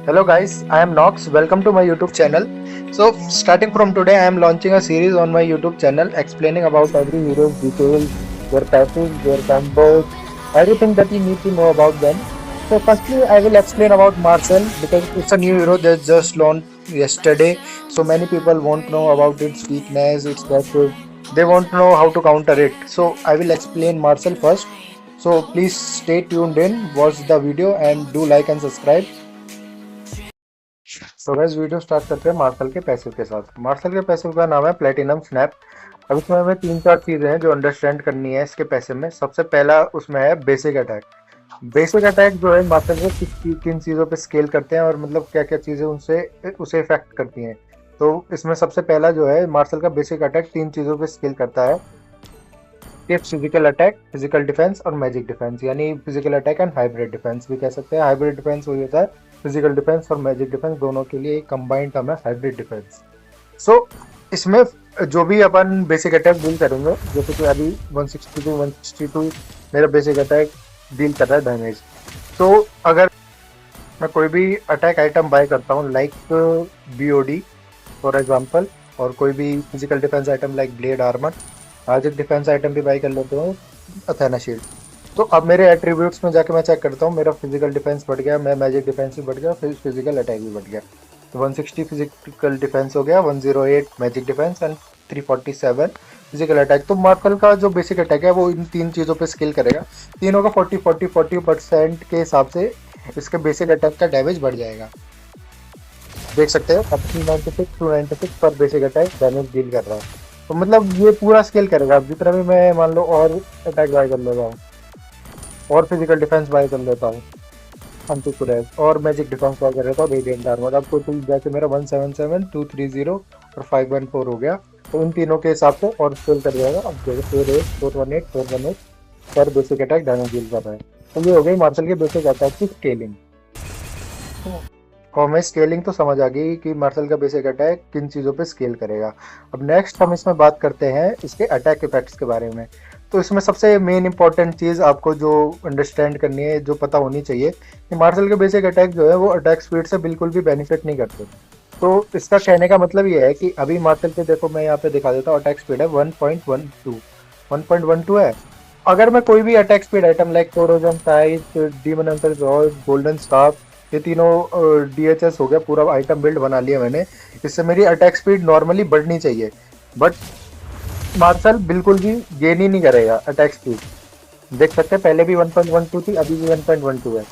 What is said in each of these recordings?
Hello guys, I am Nox. Welcome to my YouTube channel. So starting from today, I am launching a series on my YouTube channel explaining about every hero's details, their passives, their combos, everything that you need to know about them. So firstly, I will explain about Marcel because it's a new hero that just launched yesterday. So many people won't know about its weakness, its passive. They won't know how to counter it. So I will explain Marcel first. So please stay tuned in, watch the video and do like and subscribe. तो gas video start करते हैं martial के passive के साथ। Martial के passive का नाम है प्लेटिनम स्नैप। अब इसमें हमें तीन चार चीजें हैं जो अंडरस्टैंड करनी है इसके पैसिव में। सबसे पहला उसमें है बेसिक अटैक। बेसिक अटैक जो है मार्शल को किन चीजों पे स्केल करते हैं और मतलब क्या क्या चीजें उनसे उसे इफेक्ट करती हैं। तो इसमें सबसे पहला जो है मार्शल का बेसिक अटैक तीन चीजों पे स्केल करता है। ये फिजिकल अटैक, फिजिकल डिफेंस और मैजिक डिफेंस, यानी physical attack and hybrid defence भी कह सकते हैं। हाइब्रिड डिफेंस वही होता है फिजिकल डिफेंस और मैजिक डिफेंस दोनों के लिए एक कंबाइंड टर्म है हाइब्रिड डिफेंस। सो इसमें जो भी अपन बेसिक अटैक डील करेंगे, जैसे कि अभी 162 मेरा बेसिक अटैक डील कर रहा है डैमेज। तो अगर मैं कोई भी अटैक आइटम बाय करता हूँ लाइक BOD फॉर एग्जांपल, और कोई भी physical defence item like blade armour, magic defence item भी बाय कर लेते हो अथेना शील्ड। तो अब मेरे एट्रीब्यूट्स में जाके मैं चेक करता हूँ, मेरा फिजिकल डिफेंस बढ़ गया, मैं मैजिक डिफेंस भी बढ़ गया, फिर फिजिकल अटैक भी बढ़ गया। तो 160 फिजिकल डिफेंस हो गया, 108 magic defence and 347 physical attack. तो मार्शल का जो बेसिक अटैक है वो इन तीन चीज़ों पे स्किल करेगा। तीनों का 40-40-40% के हिसाब से इसके बेसिक अटैक का डैमेज बढ़ जाएगा। देख सकते हो अब 396 पर बेसिक अटैक डैमेज डील कर रहा है। तो मतलब ये पूरा स्केल करेगा। अब जितना भी मैं मान लो और अटैक बाय कर लेता हूँ और फिजिकल डिफेंस बाय कर लेता हूँ और मैजिक डिफेंस बाय कर लेता हूँ रेडिएंट आर्मर, अब टोटल जाके मेरा 177, 230 और 514 हो गया। तो इन तीनों के हिसाब से और स्केल कर जाएगा। अब देखो 418 पर बेसिक अटैक डैमेज डील कर रहा है। तो ये हो गई मार्शल के बेसिक अटैक की स्केलिंग। और हमें स्केलिंग तो समझ आ गई कि मार्शल का बेसिक अटैक किन चीज़ों पे स्केल करेगा। अब नेक्स्ट हम इसमें बात करते हैं इसके अटैक इफेक्ट्स के बारे में। तो इसमें सबसे मेन इंपॉर्टेंट चीज़ आपको जो अंडरस्टैंड करनी है, जो पता होनी चाहिए, कि मार्शल के बेसिक अटैक जो है वो अटैक स्पीड से बिल्कुल भी बेनिफिट नहीं करते। तो इसका कहने का मतलब ये है कि अभी मार्शल के देखो मैं यहाँ पे दिखा देता हूँ, अटैक स्पीड है 1.12 है। अगर मैं कोई भी attack speed item like corrosion tight, demon Hunter golden staff, ये तीनों DHS हो गया, पूरा आइटम बिल्ड बना लिया मैंने। इससे मेरी अटैक स्पीड नॉर्मली बढ़नी चाहिए, बट मार्शल बिल्कुल भी गेन ही नहीं करेगा अटैक स्पीड। देख सकते हैं पहले भी 1.12 थी, अभी भी 1.12 है।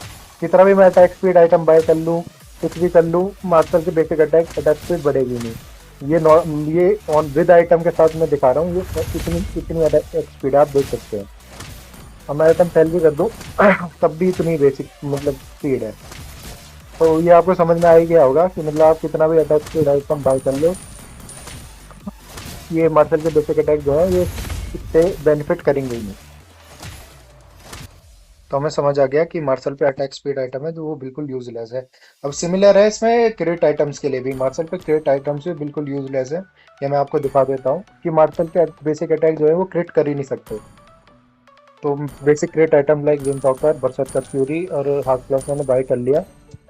कितना भी मैं अटैक स्पीड आइटम बाय कर लूँ, कुछ भी कर लूँ, मार्शल की बेसिक अटैक स्पीड बढ़ेगी नहीं। ये ऑन विद आइटम के साथ मैं दिखा रहा हूँ, ये इतनी अटैक स्पीड आप देख सकते हैं। अब मैं आइटम सेल भी कर दूँ तब भी इतनी बेसिक मतलब स्पीड है। तो ये आपको समझ में आ ही गया होगा कि मतलब आप कितना भी अटैक स्पीड आइटम बाय कर लो, ये मार्शल के बेसिक अटैक जो है ये इससे बेनिफिट करेंगे ही नहीं। तो हमें समझ आ गया कि मार्शल पे अटैक स्पीड आइटम है जो वो बिल्कुल यूजलेस है। अब सिमिलर है इसमें क्रिट आइटम्स के लिए भी, मार्शल पे क्रिट आइटम्स भी बिल्कुल यूजलेस है। ये मैं आपको दिखा देता हूँ कि मार्शल के बेसिक अटैक जो है वो क्रिट कर ही नहीं सकते। तो basic क्रिट item like wind topper, बरसत फ्यूरी और हार्ट प्लस मैंने बाय कर लिया।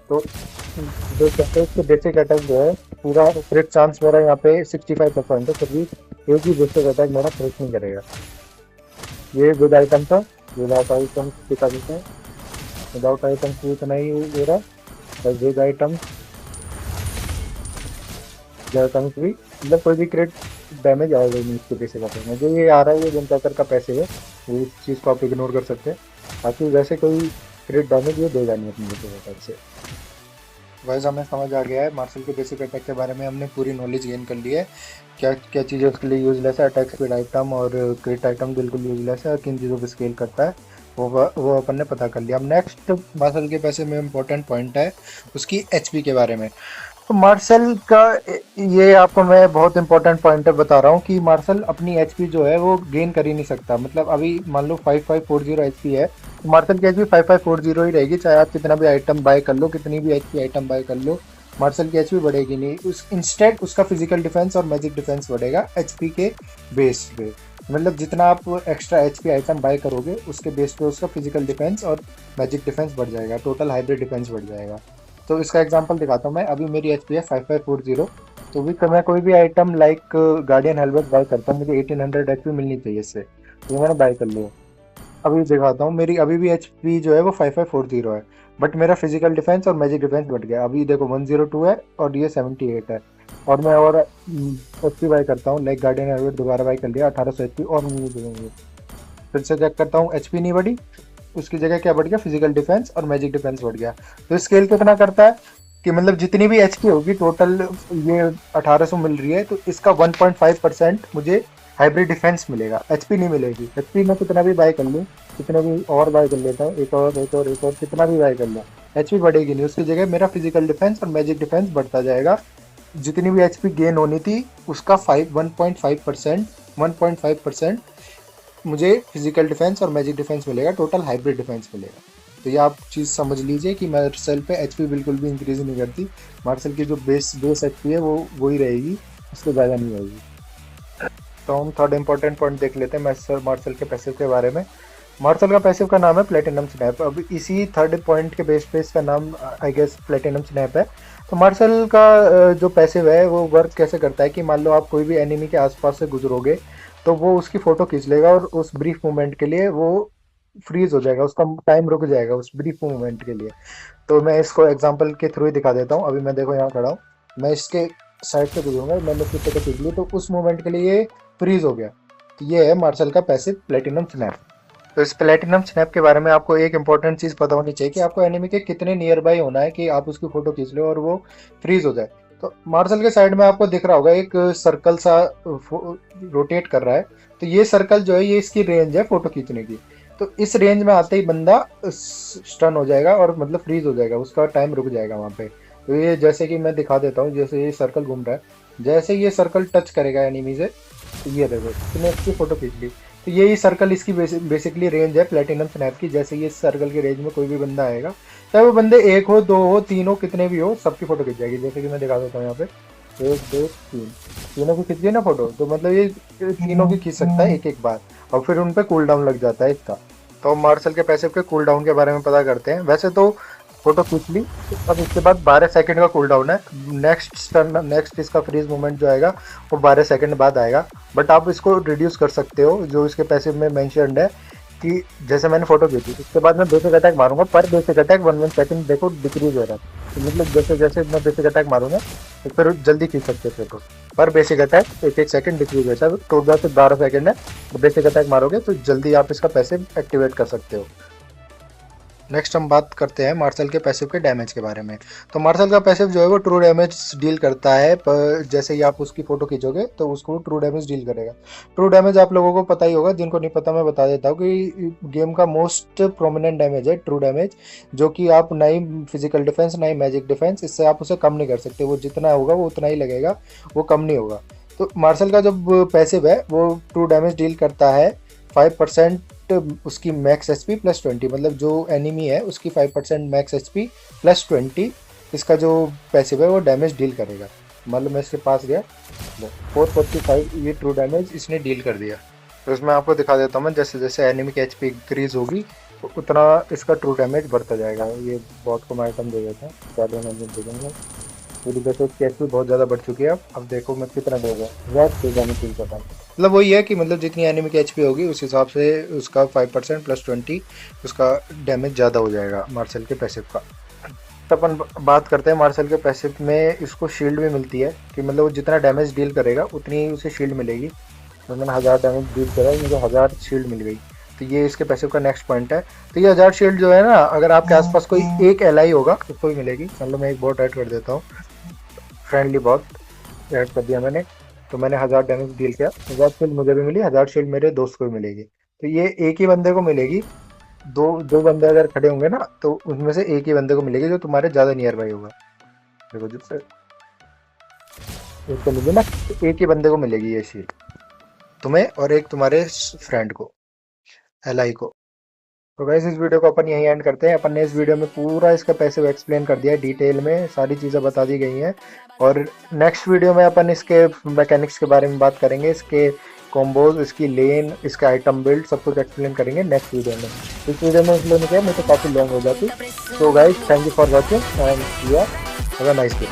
तो देख सकते हैं इसके बेसिक अटैक जो है पूरा क्रिट चांस मेरा यहाँ पे 65% है, फिर भी एक ही बेसिक अटैक मेरा क्रिट नहीं करेगा। ये विद आइटम था, विदाउट आइटम दिखा देते हैं। विदाउट आइटम भी इतना ही दे रहा है, विद आइटम भी मतलब कोई भी क्रिट डैमेज आएगा नहीं इसके बेसिक अटैक में। जो ये आ रहा है ये विंड टॉपर का पैसे है, वो इस चीज़ को आप इग्नोर कर सकते हैं। बाकी वैसे कोई क्रिट डैमेज ये देगा नहीं अपने बेसिक अटैक से। वैसे हमें समझ आ गया है मार्शल के बेसिक अटैक के बारे में, हमने पूरी नॉलेज गेन कर ली है। क्या क्या चीज़ें उसके लिए यूजलेस है, अटैक स्पीड आइटम और क्रिट आइटम बिल्कुल यूजलेस है, और किन चीज़ों पे स्केल करता है वो अपन ने पता कर लिया। अब नेक्स्ट मार्शल के पैसे में इम्पोर्टेंट पॉइंट है उसकी HP के बारे में। तो मार्शल का ये आपको मैं बहुत इंपॉर्टेंट पॉइंट बता रहा हूँ कि मार्शल अपनी HP जो है वो गेन कर ही नहीं सकता। मतलब अभी मान लो 5540 HP है, तो मार्शल की HP 5540 ही रहेगी, चाहे आप कितना भी आइटम बाय कर लो, कितनी भी HP आइटम बाय कर लो, मार्शल की HP बढ़ेगी नहीं। इंस्टेड उसका फिजिकल डिफेंस और मैजिक डिफेंस बढ़ेगा HP के बेस पे। मतलब जितना आप एक्स्ट्रा HP आइटम बाय करोगे उसके बेस पे उसका फिजिकल डिफेंस और मैजिक डिफेंस बढ़ जाएगा, टोटल हाइब्रिड डिफेंस बढ़ जाएगा। तो इसका एग्जांपल दिखाता हूँ मैं। अभी मेरी एचपी है 5540। तो भी मैं कोई भी item like guardian helmet buy करता हूँ, मुझे 1800 एचपी मिलनी चाहिए इससे, तो मैंने बाय कर लिया। अभी दिखाता हूँ, मेरी अभी भी एचपी जो है वो 5540 है, बट मेरा फिजिकल डिफेंस और मैजिक डिफेंस बढ़ गया। अभी देखो 102 है और ये 78 है। और मैं और एचपी बाय करता हूँ, लाइक गार्डियन हेलमेट दोबारा बाय कर लिया, 1800 एचपी और मुझे देंगे। फिर से चेक करता हूँ, एचपी नहीं बढ़ी, उसकी जगह क्या बढ़ गया, फिजिकल डिफेंस और मैजिक डिफेंस बढ़ गया। तो स्केल कितना करता है कि मतलब जितनी भी एचपी होगी टोटल, ये 1800 मिल रही है, तो इसका 1.5% मुझे हाइब्रिड डिफेंस मिलेगा, एचपी नहीं मिलेगी। एचपी में कितना भी बाय कर लूँ, कितना भी और बाय कर लेता हूँ, एक और एक और एक और कितना भी बाय कर लूँ, एचपी बढ़ेगी नहीं, उसकी जगह मेरा फिजिकल डिफेंस और मैजिक डिफेंस बढ़ता जाएगा। जितनी भी एचपी गेन होनी थी उसका 1.5% मुझे फिजिकल डिफेंस और मैजिक डिफेंस मिलेगा, टोटल हाइब्रिड डिफेंस मिलेगा। तो ये आप चीज़ समझ लीजिए कि मार्शल पे एचपी बिल्कुल भी इंक्रीज नहीं करती। मार्शल की जो बेस बेस एचपी है वो वही रहेगी, उससे ज़्यादा नहीं रहेगी। तो हम थर्ड इंपॉर्टेंट पॉइंट देख लेते हैं मार्शल मार्शल के पैसिव के बारे में। मार्शल का पैसिव का नाम है प्लेटिनम स्नैप। अब इसी थर्ड पॉइंट के बेस पे इसका नाम आई गेस प्लेटिनम स्नैप है। तो मार्शल का जो पैसिव है वो वर्क कैसे करता है कि मान लो आप कोई भी एनिमी के आसपास से गुजरोगे, तो वो उसकी फोटो खींच लेगा और उस ब्रीफ मोमेंट के लिए वो फ्रीज हो जाएगा, उसका टाइम रुक जाएगा उस ब्रीफ मोमेंट के लिए। तो मैं इसको एग्जांपल के थ्रू ही दिखा देता हूँ। अभी मैं देखो यहाँ खड़ा हूँ, मैं इसके साइड से गुजरूंगा, मैंने उसकी फोटो खींच ली, तो उस मोमेंट के लिए ये फ्रीज हो गया। तो ये है मार्शल का पैसिव प्लेटिनम स्नैप। तो इस प्लेटिनम स्नैप के बारे में आपको एक इंपॉर्टेंट चीज़ पता होनी चाहिए कि आपको एनिमी के कितने नियर बाई होना है कि आप उसकी फोटो खींच लो और वो फ्रीज हो जाए। तो मार्शल के साइड में आपको दिख रहा होगा एक सर्कल सा रोटेट कर रहा है। तो ये सर्कल जो है ये इसकी रेंज है फोटो खींचने की। तो इस रेंज में आते ही बंदा स्टन हो जाएगा और मतलब फ्रीज हो जाएगा, उसका टाइम रुक जाएगा वहाँ पे। तो ये जैसे कि मैं दिखा देता हूँ, जैसे ये सर्कल घूम रहा है, जैसे ये सर्कल टच करेगा एनिमी से, तो ये देखो इसने इसकी फोटो खींच ली। तो यही सर्कल इसकी बेसिकली रेंज है प्लेटिनम स्नैप की। जैसे ये सर्कल की रेंज में कोई भी बंदा आएगा, चाहे वो बंदे एक हो, दो हो, तीन हो, कितने भी हो, सबकी फोटो खींच जाएगी। जैसे कि मैं दिखा देता हूँ यहाँ पे, एक दो तीन, तीनों की खींच गई ना फोटो, तो मतलब ये तीनों की खींच सकता है एक एक बार, और फिर उन पे कूल डाउन लग जाता है इसका। तो मार्शल के पैसिव के कूल डाउन के बारे में पता करते हैं। वैसे तो फोटो खींच ली, अब इसके बाद 12 सेकंड का कूल डाउन है। नेक्स्ट इसका फ्रीज मोमेंट जो आएगा वो 12 सेकंड बाद आएगा। बट आप इसको रिड्यूस कर सकते हो, जो इसके पैसिव में मेंशन्ड है कि जैसे मैंने फोटो खींची उसके बाद मैं बेसिक अटैक मारूंगा, पर बेसिक अटैक 1 सेकंड देखो डिक्रीज हो रहा है। तो मतलब जैसे जैसे मैं बेसिक अटैक मारूंगा तो फिर जल्दी खींच सकते हो फोटो। पर बेसिक अटैक एक एक सेकंड डिक्रीज होता है, तो 10 से 12 सेकंड है। तो बेसिक अटैक मारोगे तो जल्दी आप इसका पैसिव एक्टिवेट कर सकते हो। नेक्स्ट हम बात करते हैं मार्शल के पैसिव के डैमेज के बारे में। तो मार्शल का पैसिव जो है वो ट्रू डैमेज डील करता है, पर जैसे ही आप उसकी फोटो खींचोगे तो उसको ट्रू डैमेज डील करेगा। ट्रू डैमेज आप लोगों को पता ही होगा, जिनको नहीं पता मैं बता देता हूँ कि गेम का मोस्ट प्रोमिनेंट डैमेज है ट्रू डैमेज, जो कि आप ना ही फिजिकल डिफेंस ना ही मैजिक डिफेंस, इससे आप उसे कम नहीं कर सकते। वो जितना होगा वो उतना ही लगेगा, वो कम नहीं होगा। तो मार्शल का जो पैसिव है वो ट्रू डैमेज डील करता है 5% उसकी मैक्स एचपी प्लस 20, मतलब जो एनिमी है उसकी 5% मैक्स एचपी प्लस 20 इसका जो पैसिव है वो डैमेज डील करेगा। मतलब मैं इसके पास गया, 445 ये ट्रू डैमेज इसने डील कर दिया। तो इसमें आपको दिखा देता हूँ मैं, जैसे जैसे एनिमी की एचपी इंक्रीज होगी तो उतना इसका ट्रू डैमेज बढ़ता जाएगा। ये बहुत कम आइटम दे देता है, क्या डैमेज दे देंगे। मेरी वैसे उसकी एचपी बहुत ज़्यादा बढ़ चुकी है। अब देखो मैं कितना देगा, बहुत डैमेज डील करता हूँ। मतलब वही है कि मतलब जितनी एनिमी की एचपी होगी उस हिसाब से उसका 5% प्लस 20 उसका डैमेज ज़्यादा हो जाएगा मार्शल के पैसिव का। तो अपन बात करते हैं मार्शल के पैसिव में इसको शील्ड भी मिलती है, कि मतलब वो जितना डैमेज डील करेगा उतनी ही उसे शील्ड मिलेगी। तो मैंने 1000 डैमेज डील करा, मुझे 1000 शील्ड मिल गई। तो ये इसके पैसिव का नेक्स्ट पॉइंट है। तो ये 1000 शील्ड जो है ना, अगर आपके आसपास कोई एक एलाई होगा उसको ही मिलेगी। मतलब मैं एक बॉट ऐड कर देता हूँ, फ्रेंडली बॉट ऐड कर दिया मैंने। तो मैंने 1000 डैमेज डील किया, 1000 शील्ड मुझे भी मिली, 1000 शील्ड मेरे दोस्त को भी मिलेगी। तो ये एक ही बंदे को मिलेगी। दो दो बंदे अगर खड़े होंगे ना तो उनमें से एक ही बंदे को मिलेगी जो तुम्हारे ज़्यादा नियर बाई होगा। देखो जिससे एक को मिली ना, तो एक ही बंदे को मिलेगी ये शील्ड, तुम्हें और एक तुम्हारे फ्रेंड को, एल को। तो गाइस इस वीडियो को अपन यहीं एंड करते हैं। अपन ने इस वीडियो में पूरा इसका पैसिव एक्सप्लेन कर दिया है, डिटेल में सारी चीज़ें बता दी गई हैं। और नेक्स्ट वीडियो में अपन इसके मैकेनिक्स के बारे में बात करेंगे, इसके कॉम्बोज, इसकी लेन, इसका आइटम बिल्ड, सब कुछ एक्सप्लेन करेंगे नेक्स्ट वीडियो में। इस वीडियो में इसलिए नहीं किया, मुझे काफ़ी लॉन्ग हो जाती। तो guys thank you for watching and have a nice day.